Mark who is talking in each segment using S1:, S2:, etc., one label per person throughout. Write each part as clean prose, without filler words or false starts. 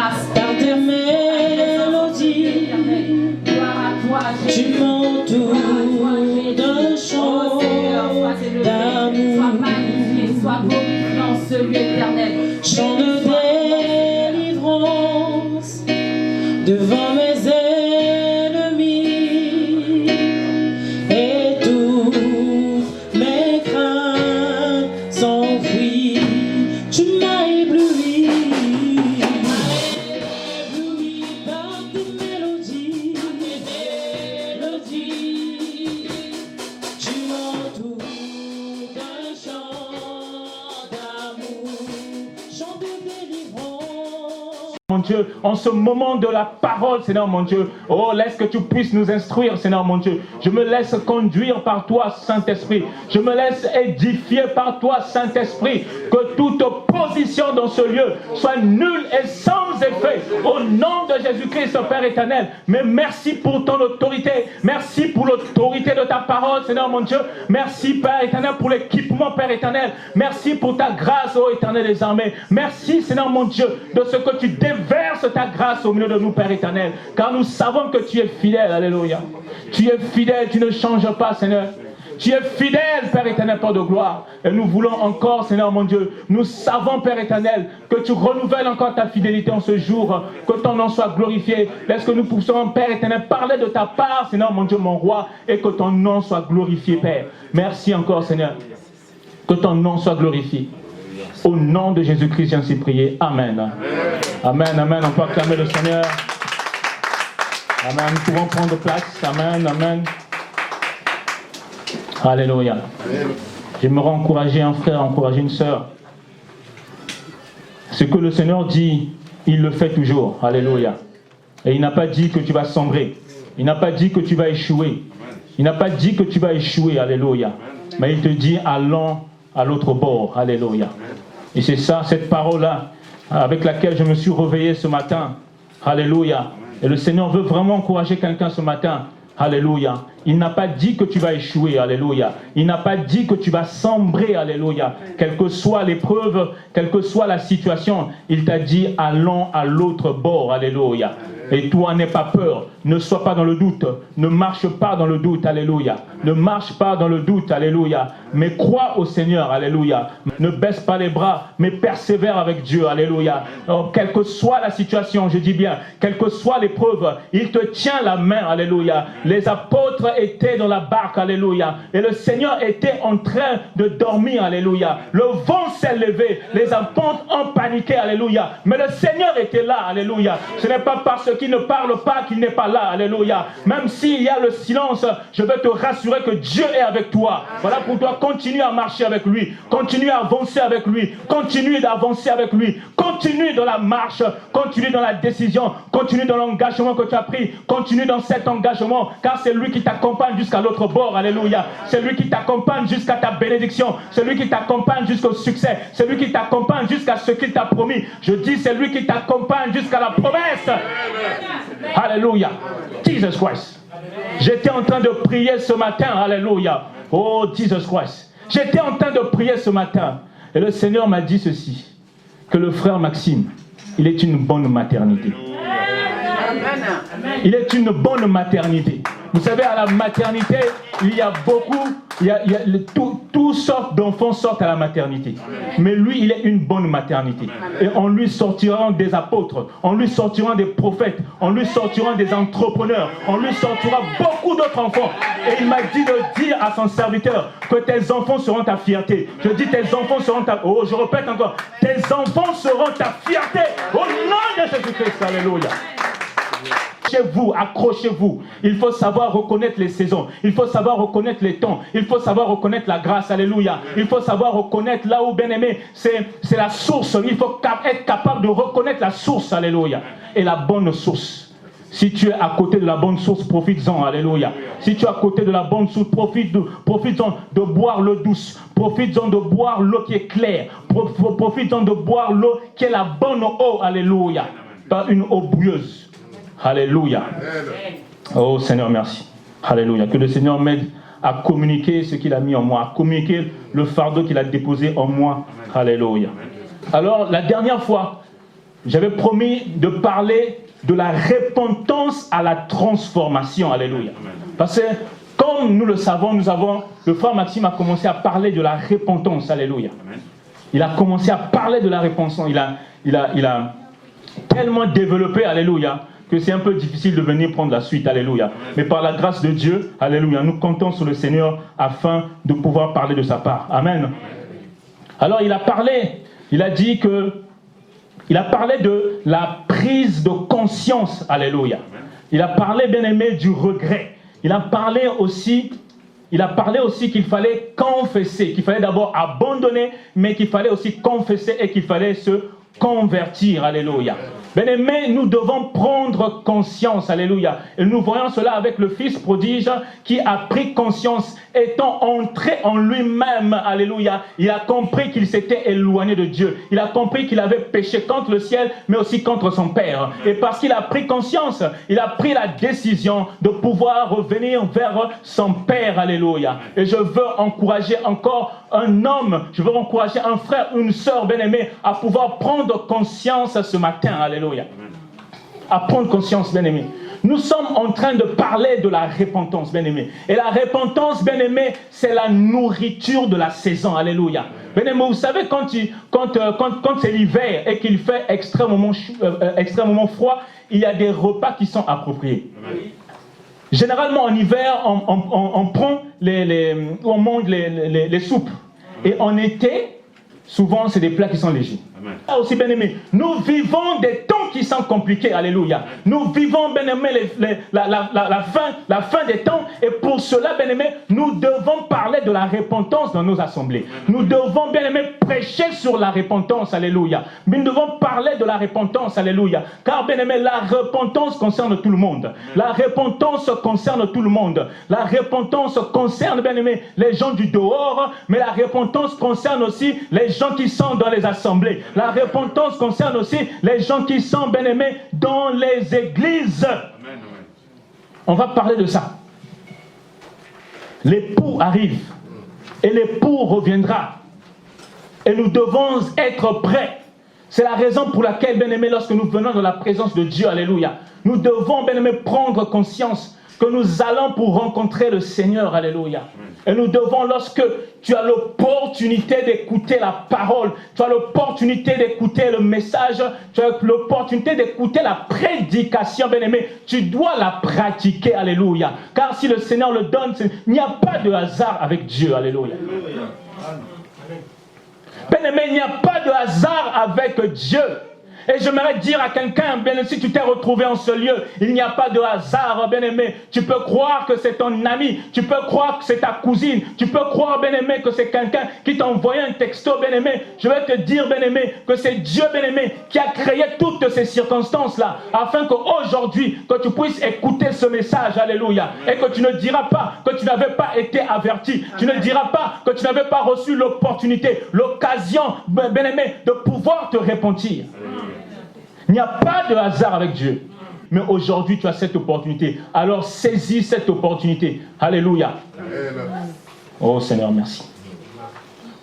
S1: Par tes mélodies, tu m'entoures d'un chant d'amour, chant de délivrance devant mes ennemis, et toutes mes craintes s'enfuient. Tu m'as ébloui par tes mélodies, tu m'entoures d'un chant d'amour, chant de délivrance.
S2: Mon Dieu, en ce moment de la parole, Seigneur mon Dieu, oh, laisse que tu puisses nous instruire, Seigneur mon Dieu. Je me laisse conduire par toi, Saint-Esprit. Je me laisse édifier par toi, Saint-Esprit. Que toute opposition dans ce lieu soit nulle et sans effet. Au nom de Jésus-Christ, Père éternel. Mais merci pour ton autorité. Merci pour l'autorité de ta parole, Seigneur mon Dieu. Merci, Père éternel, pour l'équipement, Père éternel. Merci pour ta grâce, ô éternel des armées. Merci, Seigneur mon Dieu, de ce que tu déverses ta grâce au milieu de nous, Père éternel. Car nous savons que tu es fidèle. Alléluia. Tu es fidèle, tu ne changes pas, Seigneur. Tu es fidèle, Père éternel, Père de gloire. Et nous voulons encore, Seigneur mon Dieu, nous savons, Père éternel, que tu renouvelles encore ta fidélité en ce jour, que ton nom soit glorifié. Laisse que nous puissions, Père éternel, parler de ta part, Seigneur mon Dieu, mon roi, et que ton nom soit glorifié, Père. Merci encore, Seigneur. Que ton nom soit glorifié. Au nom de Jésus-Christ, j'ai ainsi prié. Amen. Amen, amen. On peut acclamer le Seigneur. Amen. Nous pouvons prendre place. Amen, amen. Alléluia. J'aimerais encourager un frère, encourager une sœur. Ce que le Seigneur dit, il le fait toujours. Alléluia. Et il n'a pas dit que tu vas sombrer. Il n'a pas dit que tu vas échouer. Il n'a pas dit que tu vas échouer. Alléluia. Mais il te dit, allons à l'autre bord. Alléluia. Et c'est ça, cette parole-là, avec laquelle je me suis réveillé ce matin. Alléluia. Et le Seigneur veut vraiment encourager quelqu'un ce matin. Alléluia. Il n'a pas dit que tu vas échouer. Alléluia. Il n'a pas dit que tu vas sombrer. Alléluia. Quelle que soit l'épreuve, quelle que soit la situation, il t'a dit allons à l'autre bord. Alléluia. Et toi, n'aie pas peur. Ne sois pas dans le doute. Ne marche pas dans le doute. Alléluia. Ne marche pas dans le doute. Alléluia. Mais crois au Seigneur. Alléluia. Ne baisse pas les bras, mais persévère avec Dieu. Alléluia. Alors, quelle que soit la situation, je dis bien, quelle que soit l'épreuve, il te tient la main. Alléluia. Les apôtres étaient dans la barque. Alléluia. Et le Seigneur était en train de dormir. Alléluia. Le vent s'est levé. Les apôtres ont paniqué. Alléluia. Mais le Seigneur était là. Alléluia. Ce n'est pas parce qu'il ne parle pas qu'il n'est pas là. Alléluia. Même s'il y a le silence, je veux te rassurer que Dieu est avec toi. Voilà pour toi, continue à marcher avec lui. Continue à avancer avec lui. Continue d'avancer avec lui. Continue dans la marche. Continue dans la décision. Continue dans l'engagement que tu as pris. Continue dans cet engagement. Car c'est lui qui t'accompagne jusqu'à l'autre bord. Alléluia. C'est lui qui t'accompagne jusqu'à ta bénédiction. C'est lui qui t'accompagne jusqu'au succès. C'est lui qui t'accompagne jusqu'à ce qu'il t'a promis. Je dis, c'est lui qui t'accompagne jusqu'à la promesse. Alléluia. Jesus Christ. J'étais en train de prier ce matin. Alléluia. Oh, Jesus Christ. J'étais en train de prier ce matin. Et le Seigneur m'a dit ceci. Que le frère Maxime, il est une bonne maternité. Il est une bonne maternité. Vous savez, à la maternité, il y a beaucoup, toutes sortes d'enfants sortent à la maternité. Mais lui, il est une bonne maternité. Et en lui sortiront des apôtres, en lui sortiront des prophètes, en lui sortiront des entrepreneurs, en lui sortira beaucoup d'autres enfants. Et il m'a dit de dire à son serviteur que tes enfants seront ta fierté. Je dis tes enfants seront ta... Oh, je répète encore. Tes enfants seront ta fierté. Au nom de Jésus-Christ. Alléluia. Accrochez-vous, accrochez-vous. Il faut savoir reconnaître les saisons. Il faut savoir reconnaître les temps. Il faut savoir reconnaître la grâce. Alléluia. Il faut savoir reconnaître là où, bien aimé, c'est la source. Il faut être capable de reconnaître la source. Alléluia. Et la bonne source. Si tu es à côté de la bonne source, profites-en. Alléluia. Si tu es à côté de la bonne source, profites-en de boire l'eau douce. Profites-en de boire l'eau qui est claire. Profites-en de boire l'eau qui est la bonne eau. Alléluia. Pas une eau bouilleuse. Alléluia. Oh Seigneur, merci. Alléluia. Que le Seigneur m'aide à communiquer ce qu'il a mis en moi, à communiquer le fardeau qu'il a déposé en moi. Alléluia. Alors, la dernière fois, j'avais promis de parler de la repentance à la transformation. Alléluia. Parce que, comme nous le savons, le frère Maxime a commencé à parler de la repentance. Alléluia. Il a commencé à parler de la repentance. Il a tellement développé, alléluia, que c'est un peu difficile de venir prendre la suite. Alléluia. Mais par la grâce de Dieu, alléluia, nous comptons sur le Seigneur afin de pouvoir parler de sa part. Amen. Alors il a parlé de la prise de conscience. Alléluia. Il a parlé, bien aimé, du regret. Il a parlé aussi qu'il fallait confesser, qu'il fallait d'abord abandonner, mais qu'il fallait aussi confesser et qu'il fallait se convertir. Alléluia. Bien-aimés, nous devons prendre conscience, alléluia. Et nous voyons cela avec le fils prodige qui a pris conscience, étant entré en lui-même, alléluia. Il a compris qu'il s'était éloigné de Dieu. Il a compris qu'il avait péché contre le ciel, mais aussi contre son Père. Et parce qu'il a pris conscience, il a pris la décision de pouvoir revenir vers son Père, alléluia. Et je veux encourager encore un homme, je veux encourager un frère, une sœur bien-aimée à pouvoir prendre conscience ce matin, alléluia. À prendre conscience, bien-aimé. Nous sommes en train de parler de la repentance, bien-aimé. Et la repentance, bien-aimé, c'est la nourriture de la saison, alléluia. Bien-aimé, vous savez, quand c'est l'hiver et qu'il fait extrêmement froid, il y a des repas qui sont appropriés. Généralement, en hiver, on prend on mange les soupes. Et en été, souvent, c'est des plats qui sont légers. Ah, aussi, bien-aimé, nous vivons des temps qui sont compliqués, alléluia. Nous vivons, bien-aimé, la fin des temps, et pour cela, bien-aimé, nous devons parler de la repentance dans nos assemblées. Nous devons, bien-aimé, prêcher sur la repentance, alléluia. Mais nous devons parler de la repentance, alléluia. Car, bien-aimé, la repentance concerne tout le monde. La repentance concerne tout le monde. La repentance concerne, bien-aimé, les gens du dehors, mais la repentance concerne aussi les gens qui sont dans les assemblées. La repentance concerne aussi les gens qui sont, bien-aimés, dans les églises. Amen. On va parler de ça. L'époux arrive et l'époux reviendra. Et nous devons être prêts. C'est la raison pour laquelle, bien-aimés, lorsque nous venons dans la présence de Dieu, alléluia, nous devons, bien-aimés, prendre conscience que nous allons pour rencontrer le Seigneur, alléluia. Et nous devons, lorsque tu as l'opportunité d'écouter la parole, tu as l'opportunité d'écouter le message, tu as l'opportunité d'écouter la prédication, bien-aimé, tu dois la pratiquer, alléluia. Car si le Seigneur le donne, il n'y a pas de hasard avec Dieu, alléluia. Bien-aimé, il n'y a pas de hasard avec Dieu. Et j'aimerais dire à quelqu'un, bien, si tu t'es retrouvé en ce lieu, il n'y a pas de hasard, bien-aimé. Tu peux croire que c'est ton ami, tu peux croire que c'est ta cousine, tu peux croire, bien-aimé, que c'est quelqu'un qui t'a envoyé un texto, bien-aimé. Je vais te dire, bien-aimé, que c'est Dieu, bien-aimé, qui a créé toutes ces circonstances-là, afin qu'aujourd'hui, que tu puisses écouter ce message, alléluia, et que tu ne diras pas que tu n'avais pas été averti, tu ne diras pas que tu n'avais pas reçu l'opportunité, l'occasion, bien-aimé, de pouvoir te repentir. Il n'y a pas de hasard avec Dieu. Mais aujourd'hui, tu as cette opportunité. Alors, saisis cette opportunité. Alléluia. Oh Seigneur, merci.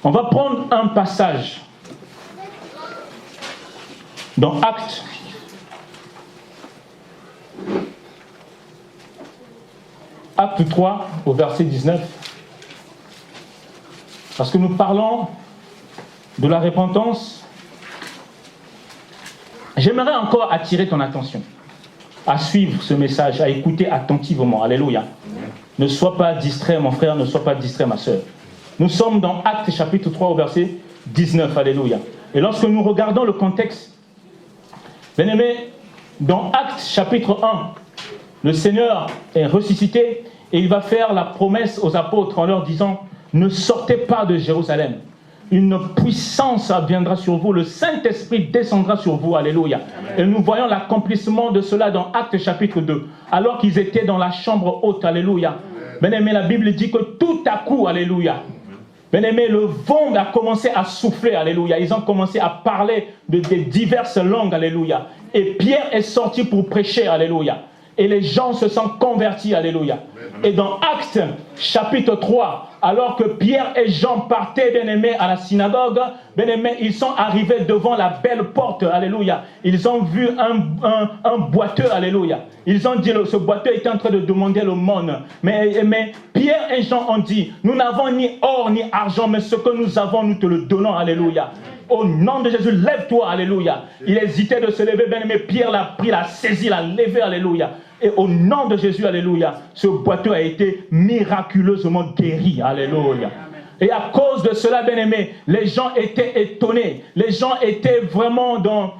S2: On va prendre un passage dans Actes. Acte 3, au verset 19. Parce que nous parlons de la repentance. J'aimerais encore attirer ton attention à suivre ce message, à écouter attentivement. Alléluia. Ne sois pas distrait, mon frère, ne sois pas distrait, ma soeur. Nous sommes dans Actes chapitre 3 au verset 19. Alléluia. Et lorsque nous regardons le contexte, bien aimé, dans Actes chapitre 1, le Seigneur est ressuscité et il va faire la promesse aux apôtres en leur disant « Ne sortez pas de Jérusalem. Une puissance viendra sur vous, le Saint-Esprit descendra sur vous, alléluia. » Et nous voyons l'accomplissement de cela dans Actes chapitre 2, alors qu'ils étaient dans la chambre haute, alléluia. Bien-aimé, la Bible dit que tout à coup, alléluia, bien-aimé, le vent a commencé à souffler, alléluia. Ils ont commencé à parler de diverses langues, alléluia. Et Pierre est sorti pour prêcher, alléluia. Et les gens se sont convertis, alléluia. Et dans Actes, chapitre 3, alors que Pierre et Jean partaient, bien-aimés, à la synagogue, bien-aimés, ils sont arrivés devant la belle porte, alléluia. Ils ont vu un boiteux, alléluia. Ils ont dit, ce boiteux était en train de demander l'aumône. Mais Pierre et Jean ont dit, nous n'avons ni or ni argent, mais ce que nous avons, nous te le donnons, alléluia. Au nom de Jésus, lève-toi, alléluia. Il hésitait de se lever, bien-aimé. Pierre l'a pris, l'a saisi, l'a levé, alléluia. Et au nom de Jésus, alléluia, ce boiteux a été miraculeusement guéri, alléluia. Et à cause de cela, bien-aimé, les gens étaient étonnés. Les gens étaient vraiment dans...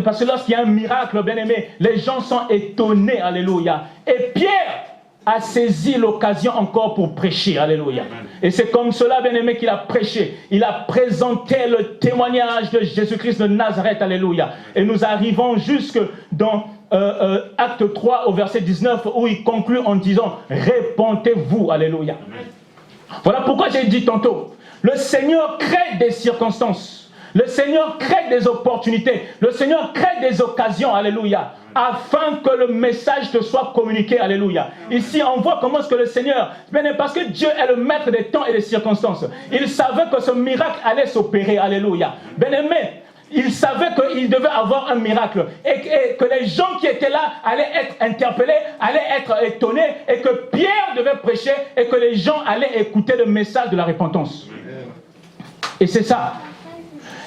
S2: parce que lorsqu'il y a un miracle, bien-aimé, les gens sont étonnés, alléluia. Et Pierre a saisi l'occasion encore pour prêcher, alléluia. Et c'est comme cela, bien-aimé, qu'il a prêché. Il a présenté le témoignage de Jésus-Christ de Nazareth, alléluia. Et nous arrivons jusque dans Acte 3 au verset 19 où il conclut en disant « Répentez-vous », alléluia. Voilà pourquoi j'ai dit tantôt, le Seigneur crée des circonstances. Le Seigneur crée des opportunités. Le Seigneur crée des occasions, alléluia, afin que le message te soit communiqué, alléluia. Ici, on voit comment est-ce que le Seigneur, parce que Dieu est le maître des temps et des circonstances, il savait que ce miracle allait s'opérer, alléluia. Bien-aimé, il savait qu'il devait avoir un miracle et que les gens qui étaient là allaient être interpellés, allaient être étonnés et que Pierre devait prêcher et que les gens allaient écouter le message de la repentance. Et c'est ça.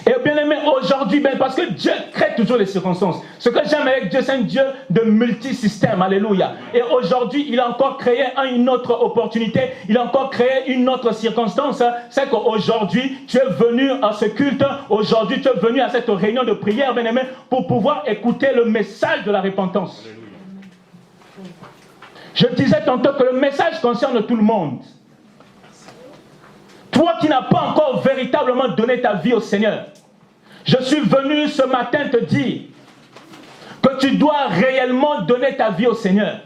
S2: Et bien aimé, aujourd'hui, parce que Dieu crée toujours les circonstances. Ce que j'aime avec Dieu, c'est un Dieu de multisystème, alléluia. Et aujourd'hui, il a encore créé une autre opportunité, il a encore créé une autre circonstance. C'est qu'aujourd'hui, tu es venu à ce culte, aujourd'hui, tu es venu à cette réunion de prière, bien aimé, pour pouvoir écouter le message de la repentance. Je disais tantôt que le message concerne tout le monde. Toi qui n'as pas encore véritablement donné ta vie au Seigneur, je suis venu ce matin te dire que tu dois réellement donner ta vie au Seigneur.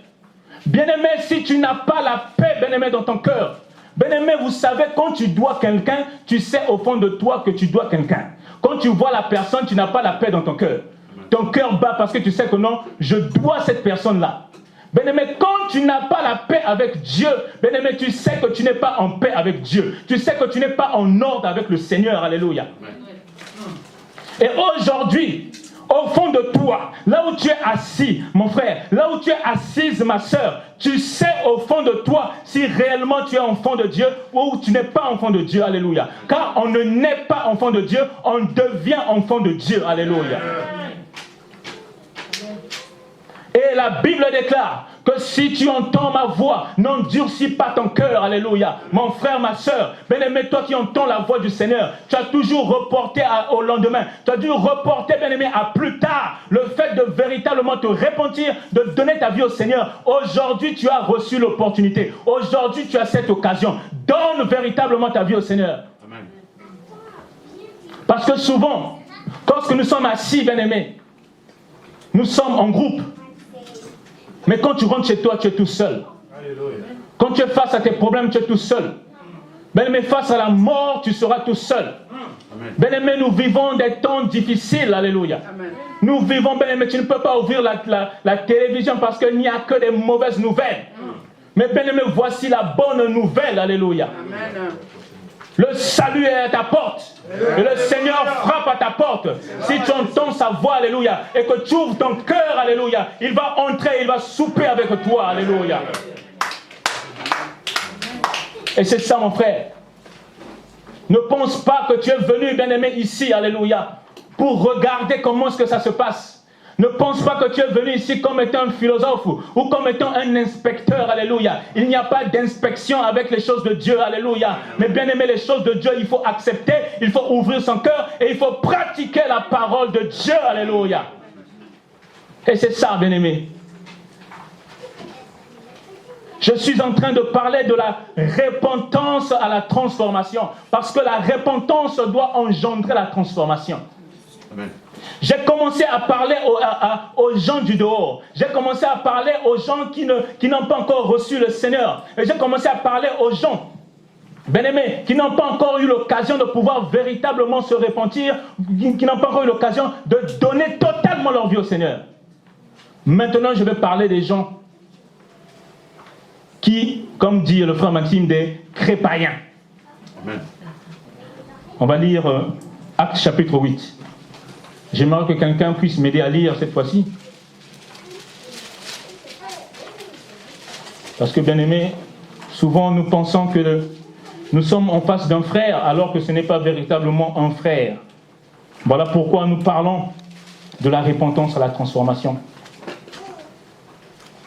S2: Bien-aimé, si tu n'as pas la paix, bien-aimé, dans ton cœur, bien-aimé, vous savez, quand tu dois quelqu'un, tu sais au fond de toi que tu dois quelqu'un. Quand tu vois la personne, tu n'as pas la paix dans ton cœur. Ton cœur bat parce que tu sais que non, je dois cette personne-là. Bien-aimé, quand tu n'as pas la paix avec Dieu, bien-aimé, tu sais que tu n'es pas en paix avec Dieu. Tu sais que tu n'es pas en ordre avec le Seigneur. Alléluia. Et aujourd'hui, au fond de toi, là où tu es assis, mon frère, là où tu es assise, ma soeur, tu sais au fond de toi si réellement tu es enfant de Dieu ou tu n'es pas enfant de Dieu. Alléluia. Car on ne naît pas enfant de Dieu, on devient enfant de Dieu. Alléluia. Et la Bible déclare que si tu entends ma voix, n'endurcis pas ton cœur, alléluia. Mon frère, ma soeur, bien-aimé, toi qui entends la voix du Seigneur, tu as toujours reporté au lendemain, tu as dû reporter, bien-aimé, à plus tard, le fait de véritablement te repentir, de donner ta vie au Seigneur. Aujourd'hui, tu as reçu l'opportunité. Aujourd'hui, tu as cette occasion. Donne véritablement ta vie au Seigneur. Amen. Parce que souvent, lorsque nous sommes assis, bien-aimés, nous sommes en groupe. Mais quand tu rentres chez toi, tu es tout seul. Alléluia. Quand tu es face à tes problèmes, tu es tout seul. Bien-aimé, face à la mort, tu seras tout seul. Bien-aimé, nous vivons des temps difficiles. Alléluia. Amen. Nous vivons, bien-aimé, tu ne peux pas ouvrir la télévision parce qu'il n'y a que des mauvaises nouvelles. Mais bien-aimé, voici la bonne nouvelle. Alléluia. Amen. Le salut est à ta porte. Et le Seigneur frappe à ta porte. Si tu entends sa voix, alléluia, et que tu ouvres ton cœur, alléluia, il va entrer, il va souper avec toi, alléluia. Et c'est ça, mon frère. Ne pense pas que tu es venu, bien-aimé, ici, alléluia, pour regarder comment est-ce que ça se passe. Ne pense pas que tu es venu ici comme étant un philosophe ou comme étant un inspecteur, alléluia. Il n'y a pas d'inspection avec les choses de Dieu, alléluia. Mais bien aimé, les choses de Dieu, il faut accepter, il faut ouvrir son cœur et il faut pratiquer la parole de Dieu, alléluia. Et c'est ça, bien aimé. Je suis en train de parler de la repentance à la transformation. Parce que la repentance doit engendrer la transformation. Amen. J'ai commencé à parler aux gens du dehors. J'ai commencé à parler aux gens qui n'ont pas encore reçu le Seigneur. Et j'ai commencé à parler aux gens, bien-aimés, qui n'ont pas encore eu l'occasion de pouvoir véritablement se repentir, qui n'ont pas encore eu l'occasion de donner totalement leur vie au Seigneur. Maintenant, je vais parler des gens qui, comme dit le frère Maxime, des crépaïens. Amen. On va lire Actes chapitre 8. J'aimerais que quelqu'un puisse m'aider à lire cette fois-ci. Parce que, bien aimé, souvent nous pensons que nous sommes en face d'un frère alors que ce n'est pas véritablement un frère. Voilà pourquoi nous parlons de la repentance à la transformation.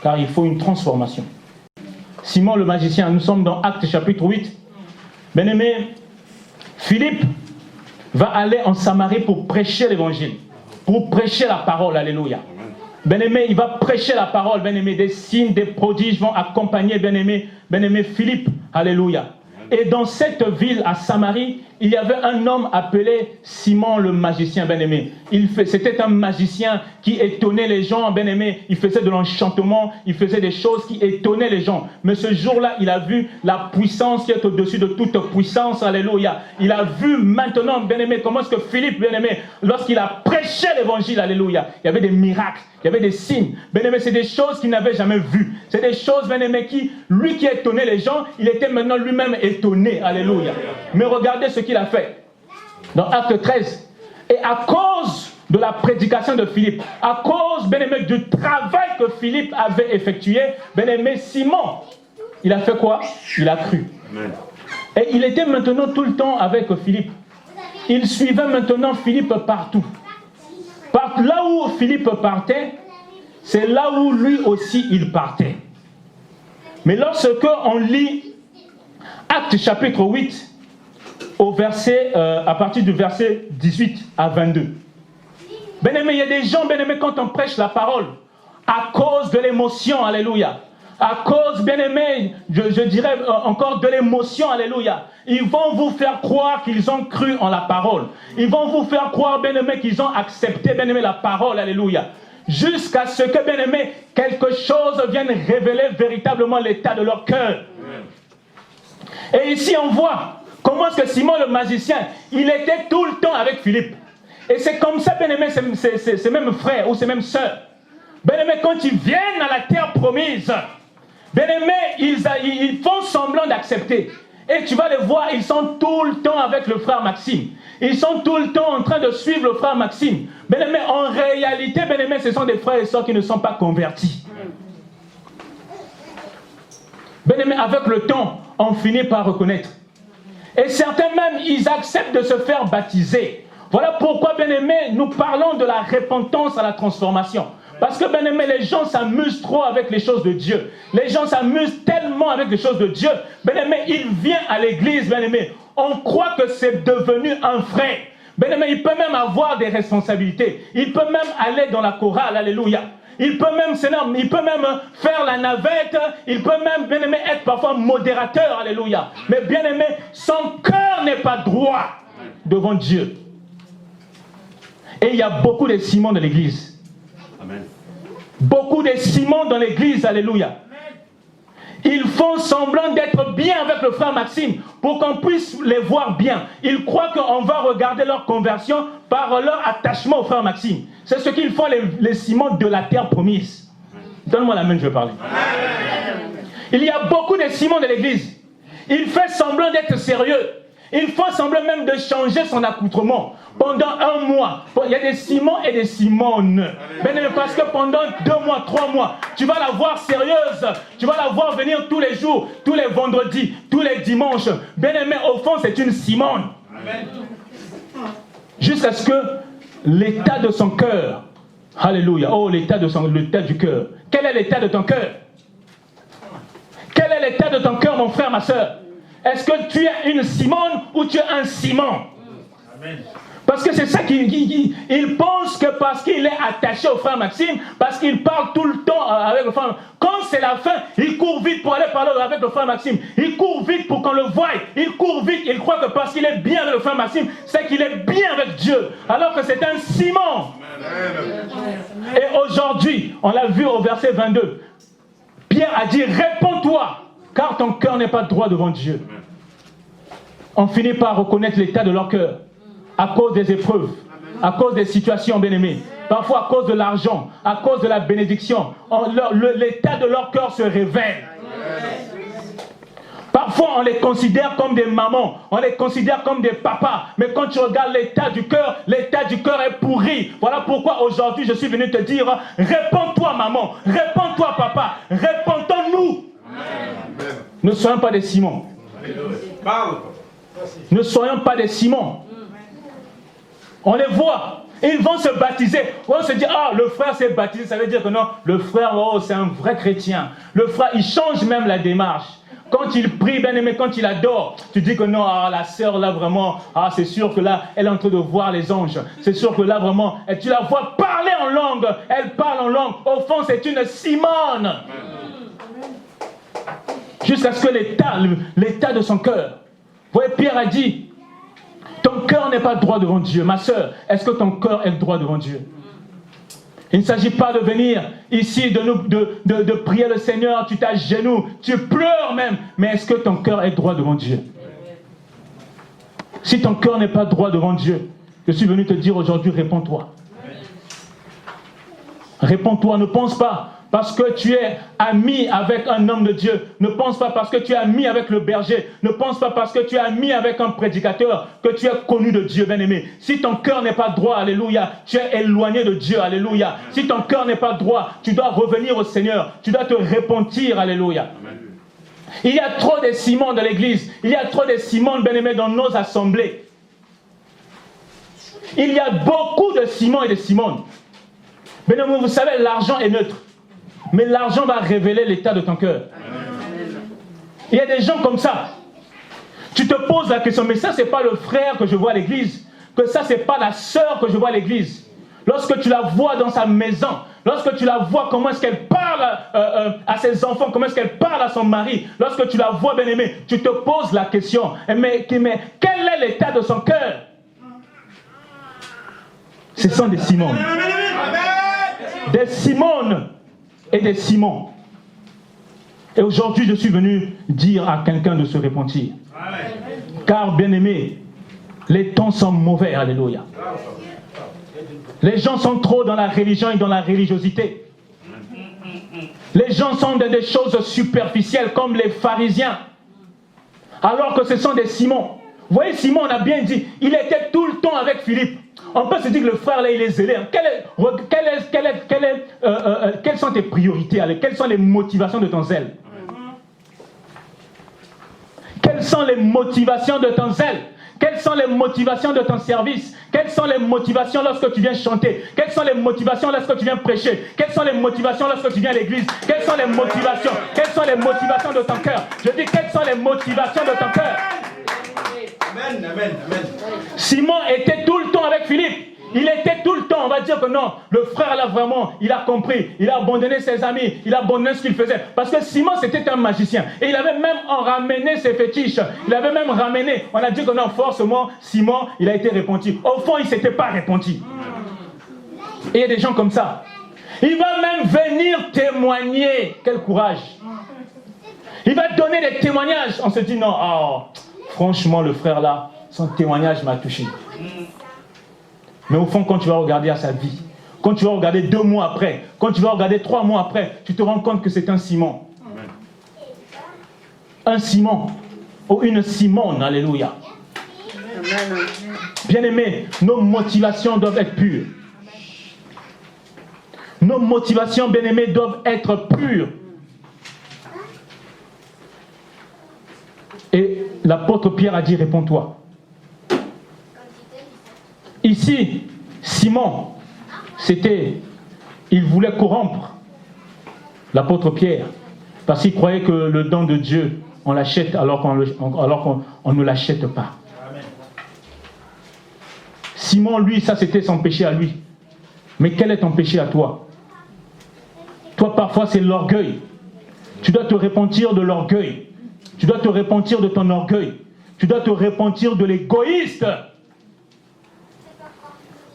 S2: Car il faut une transformation. Simon le magicien, nous sommes dans Actes chapitre 8. Bien aimé, Philippe va aller en Samarie pour prêcher l'évangile, pour prêcher la parole, alléluia. Bien-aimé, il va prêcher la parole, bien-aimé, des signes, des prodiges vont accompagner, bien-aimé Philippe, alléluia. Et dans cette ville, à Samarie, il y avait un homme appelé Simon le magicien, bien-aimé. C'était un magicien qui étonnait les gens, bien-aimé. Il faisait de l'enchantement, il faisait des choses qui étonnaient les gens. Mais ce jour-là, il a vu la puissance qui est au-dessus de toute puissance, alléluia. Il a vu maintenant, bien-aimé, comment est-ce que Philippe, bien-aimé, lorsqu'il a prêché l'évangile, alléluia, il y avait des miracles, il y avait des signes. Bien-aimé, c'est des choses qu'il n'avait jamais vues. C'est des choses, bien-aimé, lui qui étonnait les gens, il était maintenant lui-même étonné, alléluia. Mais regardez ce qu'il a fait. Dans Acte 13, et à cause de la prédication de Philippe, à cause, bien-aimé, du travail que Philippe avait effectué, bien-aimé, Simon, il a fait quoi? Il a cru. Amen. Et il était maintenant tout le temps avec Philippe. Il suivait maintenant Philippe partout. Là où Philippe partait, c'est là où lui aussi il partait. Mais lorsque on lit Actes chapitre 8, à partir du verset 18 à 22. Bien-aimé, il y a des gens, bien-aimé, quand on prêche la parole, à cause de l'émotion, alléluia, à cause, bien-aimé, je dirais encore de l'émotion, alléluia, ils vont vous faire croire qu'ils ont cru en la parole. Ils vont vous faire croire, bien-aimé, qu'ils ont accepté, bien-aimé, la parole, alléluia. Jusqu'à ce que, bien-aimé, quelque chose vienne révéler véritablement l'état de leur cœur. Et ici, on voit comment est-ce que Simon le magicien, il était tout le temps avec Philippe. Et c'est comme ça, bien-aimé, ces mêmes frères ou ces mêmes sœurs. Bien-aimé, quand ils viennent à la terre promise, bien-aimé, ils font semblant d'accepter. Et tu vas les voir, ils sont tout le temps avec le frère Maxime. Ils sont tout le temps en train de suivre le frère Maxime. Bien-aimé, en réalité, bien-aimé, ce sont des frères et sœurs qui ne sont pas convertis. Bien-aimé, avec le temps, on finit par reconnaître. Et certains même, ils acceptent de se faire baptiser. Voilà pourquoi, bien-aimé, nous parlons de la repentance à la transformation. Parce que, bien-aimé, les gens s'amusent trop avec les choses de Dieu. Les gens s'amusent tellement avec les choses de Dieu. Bien-aimé, il vient à l'église, bien-aimé. On croit que c'est devenu un frère. Bien-aimé, il peut même avoir des responsabilités. Il peut même aller dans la chorale, alléluia. Il peut même faire la navette. Il peut même, bien-aimé, être parfois modérateur, alléluia. Mais, bien-aimé, son cœur n'est pas droit devant Dieu. Et il y a beaucoup de Simons dans l'église. Amen. Beaucoup de Simons dans l'église, alléluia. Ils font semblant d'être bien avec le frère Maxime pour qu'on puisse les voir bien. Ils croient qu'on va regarder leur conversion par leur attachement au frère Maxime. C'est ce qu'ils font les Simons de la terre promise. Donne-moi la main, je vais parler. Il y a beaucoup de Simons de l'église. Il fait semblant d'être sérieux. Il faut sembler même de changer son accoutrement pendant un mois. Il y a des Simons et des Simones. Parce que pendant 2 mois, 3 mois, tu vas la voir sérieuse. Tu vas la voir venir tous les jours, tous les vendredis, tous les dimanches. Bien-aimé, au fond, c'est une Simone. Jusqu'à ce que l'état de son cœur, alléluia, oh l'état du cœur. Quel est l'état de ton cœur? Quel est l'état de ton cœur, mon frère, ma soeur? Est-ce que tu es une Simone ou tu es un Simon? Amen. Parce que c'est ça il pense que parce qu'il est attaché au frère Maxime, parce qu'il parle tout le temps avec le frère, quand c'est la fin, il court vite pour aller parler avec le frère Maxime. Il court vite pour qu'on le voie. Il court vite, il croit que parce qu'il est bien avec le frère Maxime, c'est qu'il est bien avec Dieu. Alors que c'est un Simon. Amen. Et aujourd'hui, on l'a vu au verset 22, Pierre a dit, réponds-toi, car ton cœur n'est pas droit devant Dieu. On finit par reconnaître l'état de leur cœur à cause des épreuves, à cause des situations, bien-aimés. parfois à cause de l'argent, à cause de la bénédiction, l'état de leur cœur se révèle. Parfois, on les considère comme des mamans, on les considère comme des papas. Mais quand tu regardes l'état du cœur est pourri. Voilà pourquoi aujourd'hui, je suis venu te dire, réponds-toi maman, réponds-toi papa, répondons-nous. Ne soyons pas des Simons. Ne soyons pas des Simons. On les voit. Ils vont se baptiser. On se dit, ah, le frère s'est baptisé. Ça veut dire que non, le frère, oh, c'est un vrai chrétien. Le frère, il change même la démarche. Quand il prie, bien aimé, quand il adore, tu dis que non, ah, la sœur là vraiment, ah, c'est sûr que là, elle est en train de voir les anges. C'est sûr que là vraiment, et tu la vois parler en langue. Elle parle en langue. Au fond, c'est une Simone. Jusqu'à ce que l'état de son cœur. Vous voyez, Pierre a dit, ton cœur n'est pas droit devant Dieu. Ma sœur, est-ce que ton cœur est droit devant Dieu? Il ne s'agit pas de venir ici, de prier le Seigneur, tu t'agenouilles, tu pleures même. Mais est-ce que ton cœur est droit devant Dieu? Si ton cœur n'est pas droit devant Dieu, je suis venu te dire aujourd'hui, réponds-toi. Réponds-toi, ne pense pas parce que tu es ami avec un homme de Dieu. Ne pense pas parce que tu es ami avec le berger. Ne pense pas parce que tu es ami avec un prédicateur que tu es connu de Dieu, bien-aimé. Si ton cœur n'est pas droit, alléluia, tu es éloigné de Dieu, alléluia. Si ton cœur n'est pas droit, tu dois revenir au Seigneur. Tu dois te repentir, alléluia. Il y a trop de Simons dans l'église. Il y a trop de Simons, bien-aimés, dans nos assemblées. Il y a beaucoup de Simons et de Simones. Bien-aimés, vous savez, l'argent est neutre. Mais l'argent va révéler l'état de ton cœur. Il y a des gens comme ça. Tu te poses la question, mais ça, ce n'est pas le frère que je vois à l'église. Que ça, ce n'est pas la sœur que je vois à l'église. Lorsque tu la vois dans sa maison, lorsque tu la vois, comment est-ce qu'elle parle à ses enfants, comment est-ce qu'elle parle à son mari, lorsque tu la vois, bien-aimé, tu te poses la question, mais quel est l'état de son cœur? Ce sont des Simons. Des Simones et des Simons. Et aujourd'hui, je suis venu dire à quelqu'un de se repentir. Car, bien-aimé, les temps sont mauvais, alléluia. Les gens sont trop dans la religion et dans la religiosité. Les gens sont dans des choses superficielles comme les pharisiens. Alors que ce sont des Simons. Vous voyez, Simon, on a bien dit, il était tout le temps avec Philippe. On peut se dire que le frère là, il est zélé. Quelles sont tes priorités? Quelles sont les motivations de ton zèle? Quelles sont les motivations de ton zèle? Quelles sont les motivations de ton service? Quelles sont les motivations lorsque tu viens chanter? Quelles sont les motivations lorsque tu viens prêcher? Quelles sont les motivations lorsque tu viens à l'église? Quelles sont les motivations? Quelles sont les motivations de ton cœur? Je dis, quelles sont les motivations de ton cœur? Amen, amen, amen. Simon était tout le temps avec Philippe. Il était tout le temps, on va dire que non, le frère là vraiment, il a compris, il a abandonné ses amis, il a abandonné ce qu'il faisait. Parce que Simon c'était un magicien. Et il avait même ramené ses fétiches. Il avait même ramené, on a dit que non, forcément, Simon, il a été repenti. Au fond, il ne s'était pas repenti. Et il y a des gens comme ça. Il va même venir témoigner. Quel courage. Il va donner des témoignages. On se dit non, oh, franchement, le frère là, son témoignage m'a touché. Mais au fond, quand tu vas regarder à sa vie, quand tu vas regarder 2 mois après, quand tu vas regarder 3 mois après, tu te rends compte que c'est un Simon. Amen. Un Simon, ou une Simone, alléluia. Bien-aimés, nos motivations doivent être pures. Nos motivations, bien-aimés, doivent être pures. Et l'apôtre Pierre a dit, réponds-toi. Ici, Simon, il voulait corrompre l'apôtre Pierre, parce qu'il croyait que le don de Dieu, on l'achète alors qu'on ne l'achète pas. Amen. Simon, lui, ça c'était son péché à lui. Mais quel est ton péché à toi? Toi, parfois, c'est l'orgueil. Tu dois te repentir de l'orgueil. Tu dois te repentir de ton orgueil. Tu dois te repentir de l'égoïste.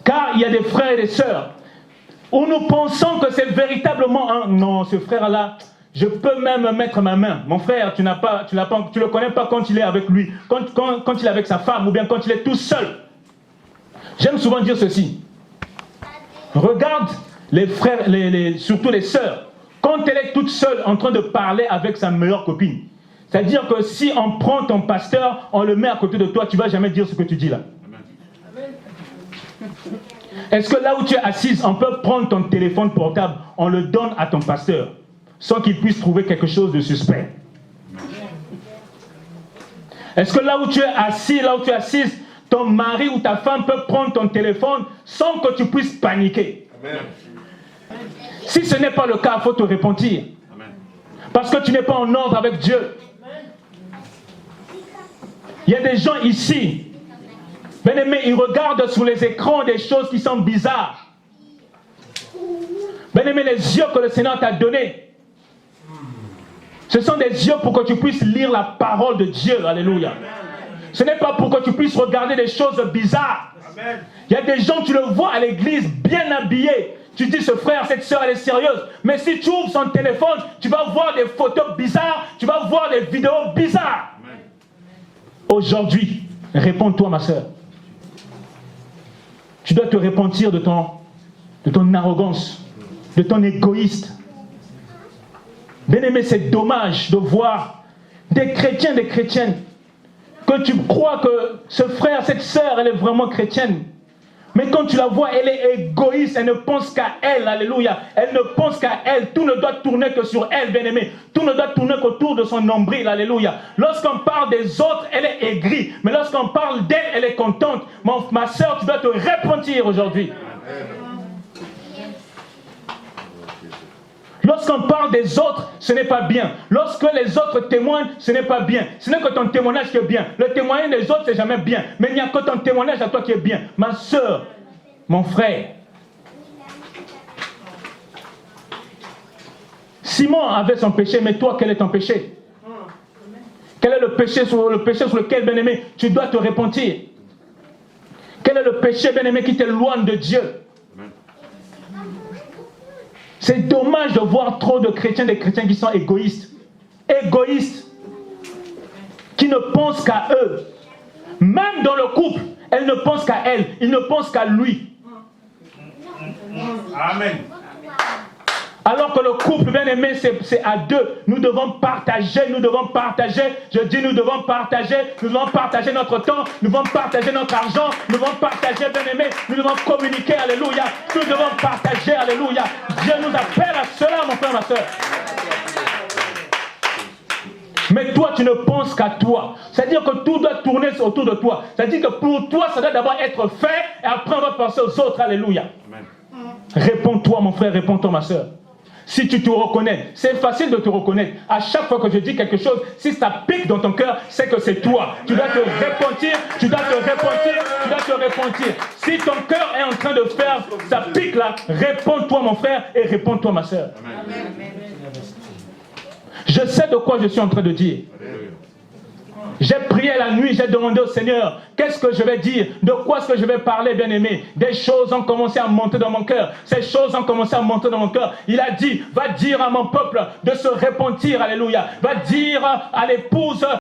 S2: Car il y a des frères et des sœurs où nous pensons que c'est véritablement un... Non, ce frère-là, je peux même mettre ma main. Mon frère, tu le connais pas quand il est avec lui, quand il est avec sa femme ou bien quand il est tout seul. J'aime souvent dire ceci. Regarde les frères, surtout les sœurs. Quand elle est toute seule en train de parler avec sa meilleure copine, c'est-à-dire que si on prend ton pasteur, on le met à côté de toi, tu ne vas jamais dire ce que tu dis là. Est-ce que là où tu es assise, on peut prendre ton téléphone portable, on le donne à ton pasteur, sans qu'il puisse trouver quelque chose de suspect? Est-ce que là où tu es assis, là où tu es assise, ton mari ou ta femme peut prendre ton téléphone sans que tu puisses paniquer? Amen. Si ce n'est pas le cas, il faut te repentir. Amen. Parce que tu n'es pas en ordre avec Dieu. Il y a des gens ici, bien-aimés, ils regardent sur les écrans des choses qui sont bizarres. Bien-aimés, les yeux que le Seigneur t'a donnés, ce sont des yeux pour que tu puisses lire la parole de Dieu. Alléluia. Ce n'est pas pour que tu puisses regarder des choses bizarres. Il y a des gens, tu le vois à l'église, bien habillés. Tu dis, ce frère, cette soeur, elle est sérieuse. Mais si tu ouvres son téléphone, tu vas voir des photos bizarres, tu vas voir des vidéos bizarres. Aujourd'hui, réponds-toi, ma soeur. Tu dois te repentir de ton arrogance, de ton égoïste. Bien-aimé, c'est dommage de voir des chrétiens, des chrétiennes, que tu crois que ce frère, cette sœur, elle est vraiment chrétienne. Mais quand tu la vois, elle est égoïste, elle ne pense qu'à elle, alléluia. Elle ne pense qu'à elle, tout ne doit tourner que sur elle, bien-aimé. Tout ne doit tourner qu'autour de son nombril, alléluia. Lorsqu'on parle des autres, elle est aigrie. Mais lorsqu'on parle d'elle, elle est contente. Ma sœur, tu dois te repentir aujourd'hui. Lorsqu'on parle des autres, ce n'est pas bien. Lorsque les autres témoignent, ce n'est pas bien. Ce n'est que ton témoignage qui est bien. Le témoignage des autres, c'est jamais bien. Mais il n'y a que ton témoignage à toi qui est bien. Ma soeur, mon frère. Simon avait son péché, mais toi, quel est ton péché? Quel est le péché sur lequel, bien-aimé, tu dois te repentir? Quel est le péché, bien-aimé, qui t'éloigne de Dieu? C'est dommage de voir trop de chrétiens, des chrétiens qui sont égoïstes. Égoïstes. Qui ne pensent qu'à eux. Même dans le couple, elle ne pense qu'à elle. Il ne pense qu'à lui. Amen. Alors que le couple, bien aimé, c'est à deux. Nous devons partager, Je dis, nous devons partager notre temps, nous devons partager notre argent, nous devons partager, bien aimé, nous devons communiquer, alléluia. Nous devons partager, alléluia. Dieu nous appelle à cela, mon frère, ma soeur. Mais toi, tu ne penses qu'à toi. C'est-à-dire que tout doit tourner autour de toi. C'est-à-dire que pour toi, ça doit d'abord être fait, et après on va penser aux autres, alléluia. Amen. Réponds-toi, mon frère, réponds-toi, ma soeur. Si tu te reconnais, c'est facile de te reconnaître. À chaque fois que je dis quelque chose, si ça pique dans ton cœur, c'est que c'est toi. Tu dois te repentir, tu dois te repentir. Si ton cœur est en train de faire, ça pique là, réponds-toi mon frère et réponds-toi ma soeur. Amen. Je sais de quoi je suis en train de dire. J'ai prié la nuit, j'ai demandé au Seigneur, qu'est-ce que je vais dire? De quoi est-ce que je vais parler, bien-aimé? Des choses ont commencé à monter dans mon cœur. Ces choses ont commencé à monter dans mon cœur. Il a dit, va dire à mon peuple de se repentir, alléluia. Va dire à l'épouse